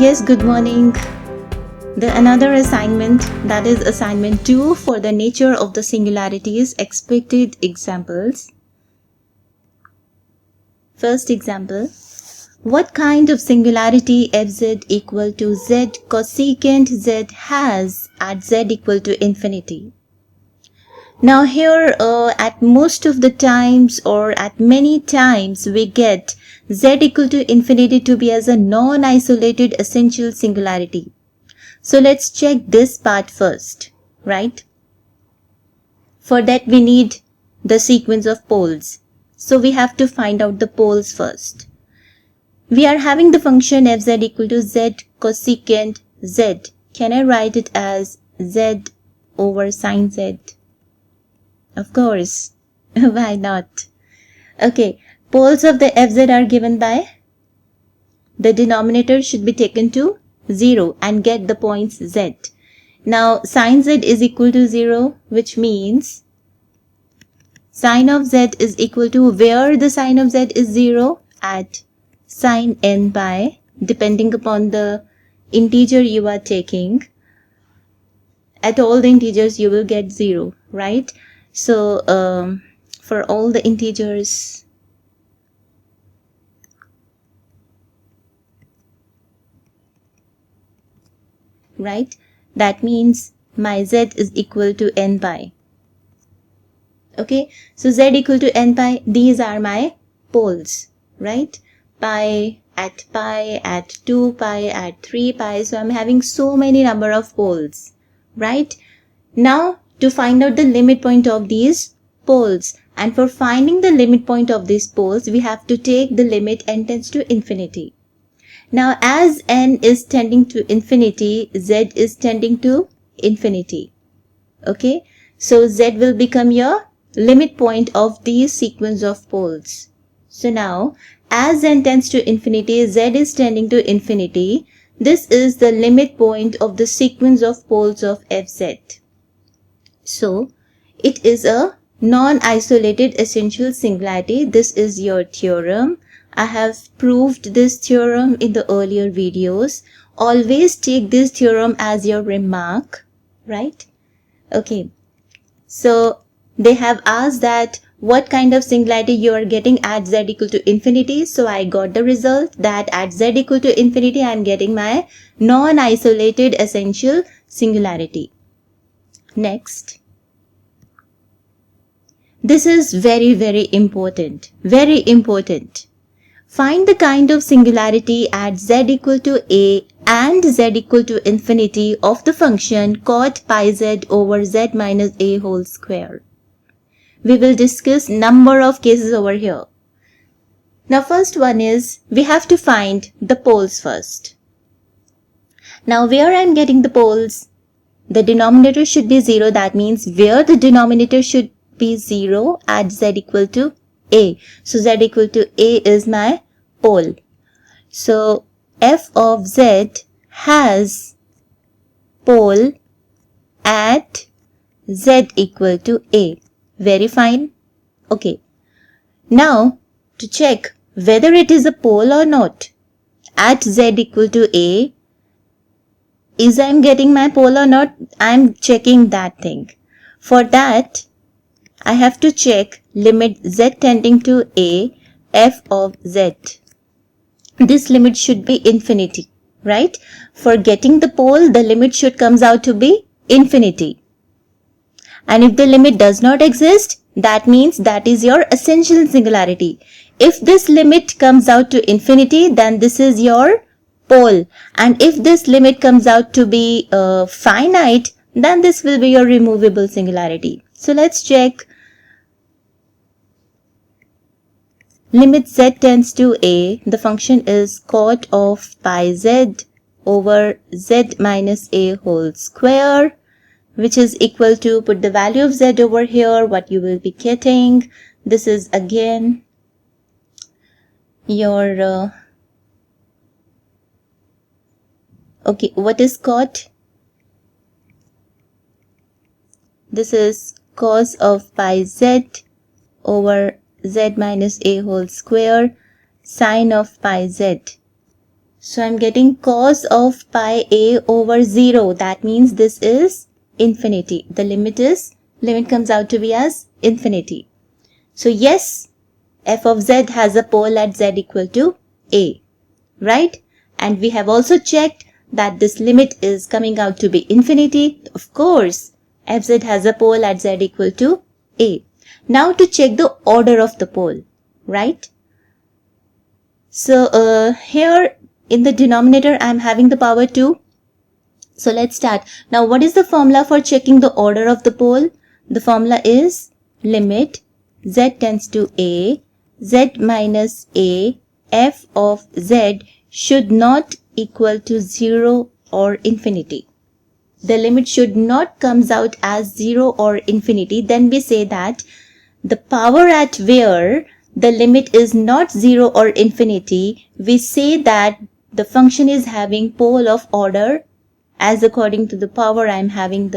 Yes, good morning. Another assignment, that is assignment 2 for the nature of the singularities, expected examples. First example, what kind of singularity fz equal to z cosecant z has at z equal to infinity? Now here at most of the times or at many times we get z equal to infinity to be as a non-isolated essential singularity. So let's check this part first, right? For that we need the sequence of poles. So we have to find out the poles first. We are having the function fz equal to z cosecant z. Can I write it as z over sine z? Of course. Why not? Okay, poles of the fz are given by, the denominator should be taken to 0 and get the points z. Now sine z is equal to 0, which means sine of z is equal to, where the sine of z is 0, at sine n pi, depending upon the integer you are taking. At all the integers you will get 0, right? So for all the integers, right, that means my z is equal to n pi. Okay, so z equal to n pi, these are my poles, right? Pi, at 2 pi, at 3 pi. So I'm having so many number of poles, right? Now to find out the limit point of these poles, and for finding the limit point of these poles, we have to take the limit n tends to infinity. Now as n is tending to infinity, z is tending to infinity. Okay, so z will become your limit point of these sequence of poles. So now as n tends to infinity, z is tending to infinity. This is the limit point of the sequence of poles of fz. So it is a non-isolated essential singularity. This is your theorem. I have proved this theorem in the earlier videos. Always take this theorem as your remark, right? Okay, so they have asked that what kind of singularity you are getting at z equal to infinity. So I got the result that at z equal to infinity I am getting my non-isolated essential singularity. Next, this is very important, very important. Find the kind of singularity at z equal to a and z equal to infinity of the function cot pi z over z minus a whole square. We will discuss number of cases over here. Now first one is, we have to find the poles first. Now where I am getting the poles, the denominator should be 0. That means where the denominator should be 0 at z equal to a. So z equal to a is my pole. So f of z has pole at z equal to a. Very fine. Okay. Now to check whether it is a pole or not at z equal to a, is I am getting my pole or not? I am checking that thing. For that, I have to check limit z tending to a f of z. This limit should be infinity, right? For getting the pole, the limit should comes out to be infinity. And if the limit does not exist, that means that is your essential singularity. If this limit comes out to infinity, then this is your pole. And if this limit comes out to be finite, then this will be your removable singularity. So let's check. Limit z tends to a, the function is cot of pi z over z minus a whole square, which is equal to, put the value of z over here, what you will be getting. This is again your, okay, what is cot? This is cos of pi z over z minus a whole square, sine of pi z. So I'm getting cos of pi a over 0. That means this is infinity. The limit comes out to be as infinity. So yes, f of z has a pole at z equal to a, right? And we have also checked that this limit is coming out to be infinity. Of course, fz has a pole at z equal to a. Now to check the order of the pole, right? So here in the denominator I am having the power 2. So let's start. Now what is the formula for checking the order of the pole? The formula is limit z tends to a, z minus a, f of z should not equal to 0 or infinity. The limit should not comes out as 0 or infinity. Then we say that the power at where the limit is not 0 or infinity, we say that the function is having pole of order as according to the power I am having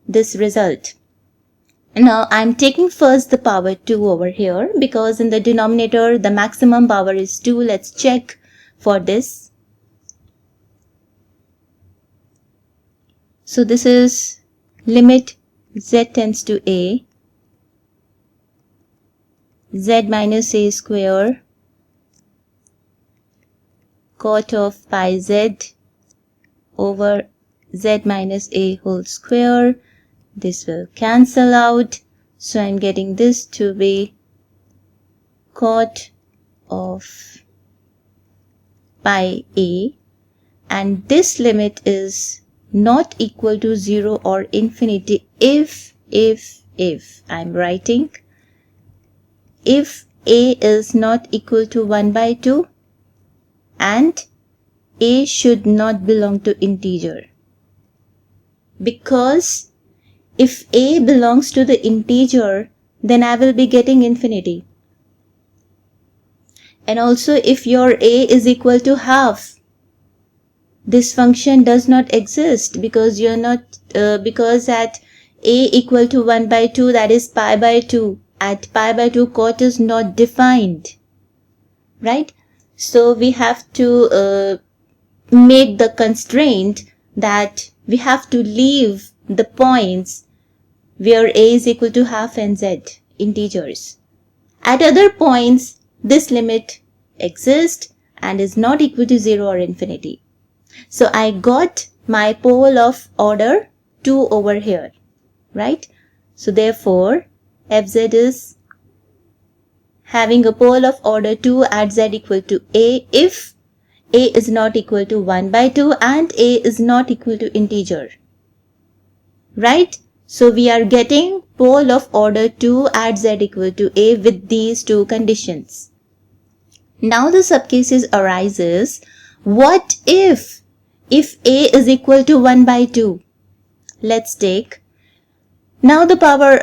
this result. Now I am taking first the power 2 over here because in the denominator the maximum power is 2. Let's check for this. So this is limit z tends to a, z minus a square cot of pi z over z minus a whole square. This will cancel out. So I'm getting this to be cot of pi a, and this limit is not equal to 0 or infinity if I'm writing if a is not equal to 1 by 2 and a should not belong to integer. Because if a belongs to the integer, then I will be getting infinity. And also if your a is equal to half, this function does not exist because you're not because at a equal to 1 by 2, that is pi by 2. At pi by 2, cot is not defined, right? So we have to make the constraint that we have to leave the points where a is equal to half and z integers. At other points, this limit exists and is not equal to 0 or infinity. So I got my pole of order 2 over here, right? So therefore, fz is having a pole of order 2 at z equal to a if a is not equal to 1 by 2 and a is not equal to integer, right? So we are getting pole of order 2 at z equal to a with these two conditions. Now the subcases arises, what if a is equal to 1 by 2? Let's take now the power,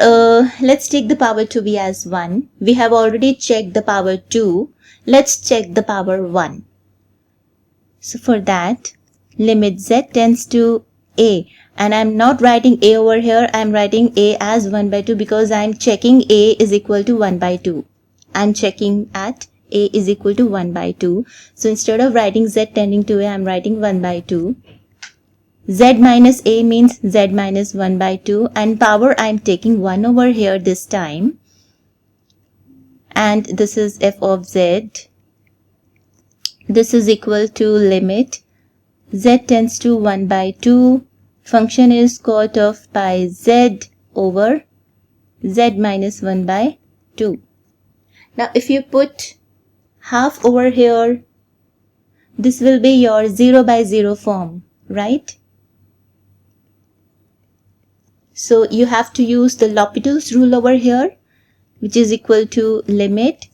let's take the power to be as 1. We have already checked the power 2. Let's check the power 1. So for that, limit z tends to a, and I'm not writing a over here, I'm writing a as 1 by 2 because I'm checking a is equal to 1 by 2. I'm checking at a is equal to 1 by 2. So instead of writing z tending to a, I'm writing 1 by 2. Z minus a means z minus 1 by 2, and power I'm taking 1 over here this time. And this is f of z. This is equal to limit z tends to 1 by 2. Function is cot of pi z over z minus 1 by 2. Now if you put half over here, this will be your 0 by 0 form, right? So you have to use the L'Hopital's rule over here, which is equal to limit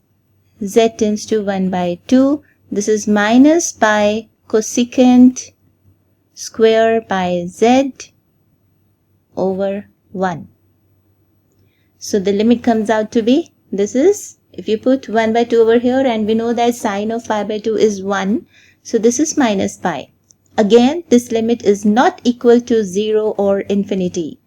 z tends to 1 by 2. This is minus pi cosecant square pi z over 1. So the limit comes out to be, this is, if you put 1 by 2 over here, and we know that sine of pi by 2 is 1. So this is minus pi. Again, this limit is not equal to 0 or infinity.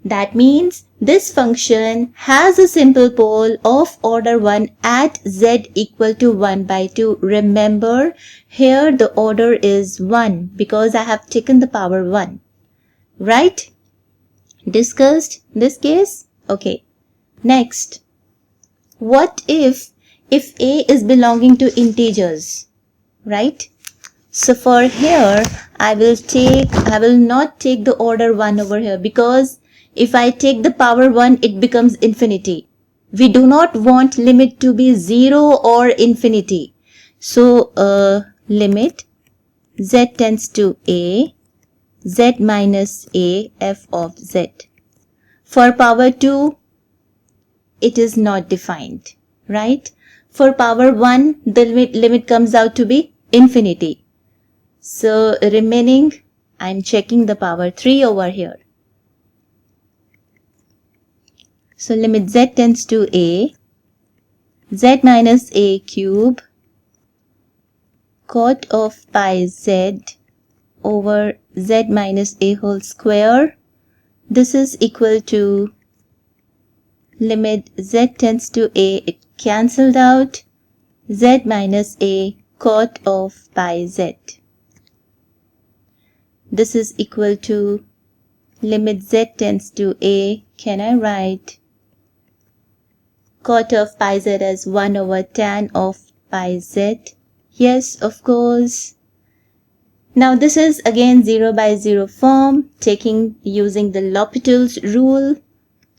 That means this function has a simple pole of order 1 at z equal to 1 by 2. Remember, here the order is 1 because I have taken the power 1. Right? Discussed this case? Okay. Next, what if A is belonging to integers? Right? So for here, I will not take the order 1 over here, because if I take the power 1, it becomes infinity. We do not want limit to be 0 or infinity. So limit z tends to a, z minus a, f of z. For power 2, it is not defined, right? For power 1, the limit comes out to be infinity. So remaining, I'm checking the power 3 over here. So limit z tends to a, z minus a cube cot of pi z over z minus a whole square. This is equal to limit z tends to a, it cancelled out, z minus a cot of pi z. This is equal to limit z tends to a, can I write cot of pi z as 1 over tan of pi z? Yes, of course. Now this is again 0 by 0 form, using the L'Hopital's rule.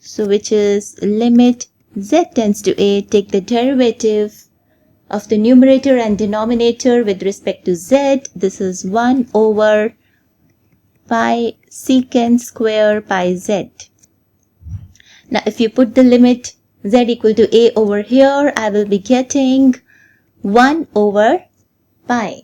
So which is limit z tends to a, take the derivative of the numerator and denominator with respect to z. This is 1 over pi secant square pi z. Now if you put the limit z equal to a over here, I will be getting 1 over pi,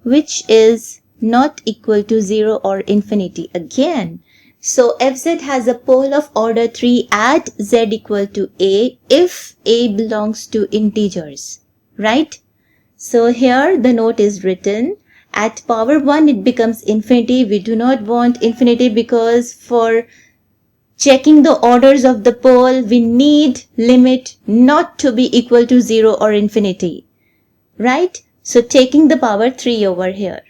which is not equal to 0 or infinity again. So fz has a pole of order 3 at z equal to a if a belongs to integers, right? So here the note is written, at power 1 it becomes infinity. We do not want infinity because for checking the orders of the pole, we need limit not to be equal to 0 or infinity, right? So taking the power 3 over here.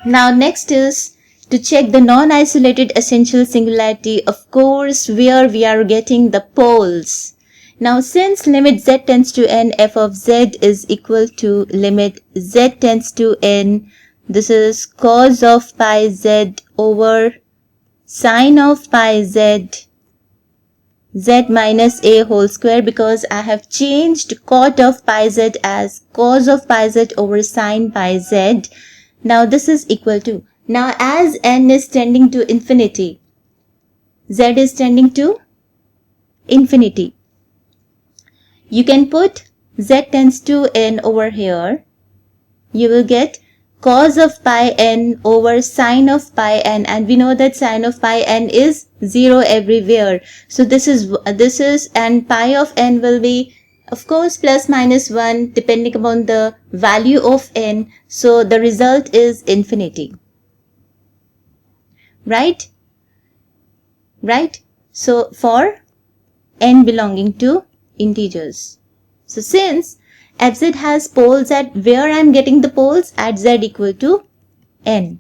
Now next is to check the non-isolated essential singularity, of course, where we are getting the poles. Now since limit z tends to n, f of z is equal to limit z tends to n, this is cos of pi z over sine of pi z, z minus a whole square, because I have changed cot of pi z as cos of pi z over sine pi z. Now this is equal to, now as n is tending to infinity, z is tending to infinity, you can put z tends to n over here. You will get cos of pi n over sine of pi n, and we know that sine of pi n is 0 everywhere. So this is and pi of n will be, of course, plus minus 1 depending upon the value of n. So the result is infinity. Right? Right? So for n belonging to integers. So since fz has poles at where I am getting the poles at z equal to n.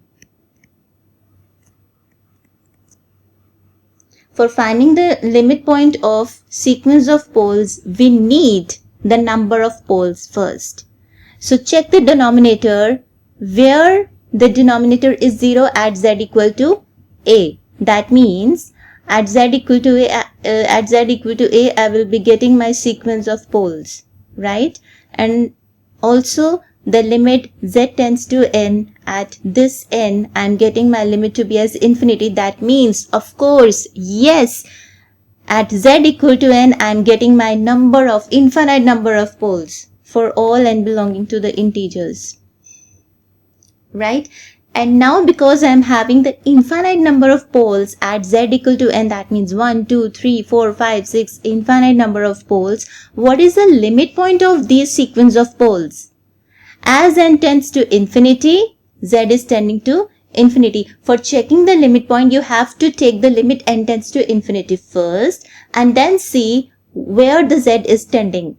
For finding the limit point of sequence of poles, we need the number of poles first. So check the denominator where the denominator is 0 at z equal to a. That means at z equal to a, I will be getting my sequence of poles, right? And also the limit z tends to n, at this n I am getting my limit to be as infinity. That means, of course, yes, at z equal to n I am getting my infinite number of poles for all n belonging to the integers, right? And now because I am having the infinite number of poles at z equal to n, that means 1, 2, 3, 4, 5, 6, infinite number of poles. What is the limit point of these sequence of poles? As n tends to infinity, z is tending to infinity. For checking the limit point, you have to take the limit n tends to infinity first and then see where the z is tending.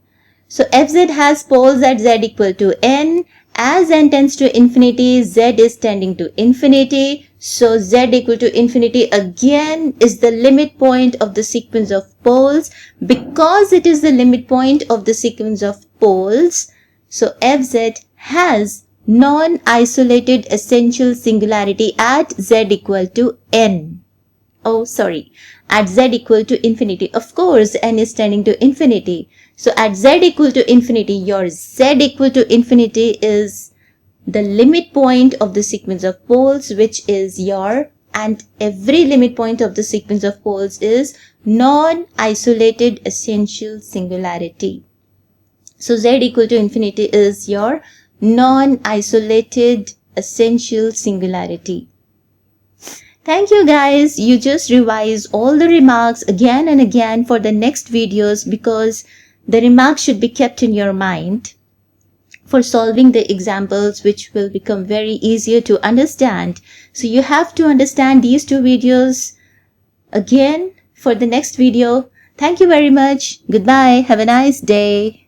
So fz has poles at z equal to n. As n tends to infinity, z is tending to infinity. So z equal to infinity again is the limit point of the sequence of poles. Because it is the limit point of the sequence of poles, so fz has non-isolated essential singularity at z equal to n. Oh, sorry, at z equal to infinity. Of course, n is tending to infinity. So at z equal to infinity, your z equal to infinity is the limit point of the sequence of poles, which is your, and every limit point of the sequence of poles is non-isolated essential singularity. So z equal to infinity is your non-isolated essential singularity. Thank you guys. You just revise all the remarks again and again for the next videos because the remarks should be kept in your mind for solving the examples, which will become very easier to understand. So you have to understand these two videos again for the next video. Thank you very much. Goodbye. Have a nice day.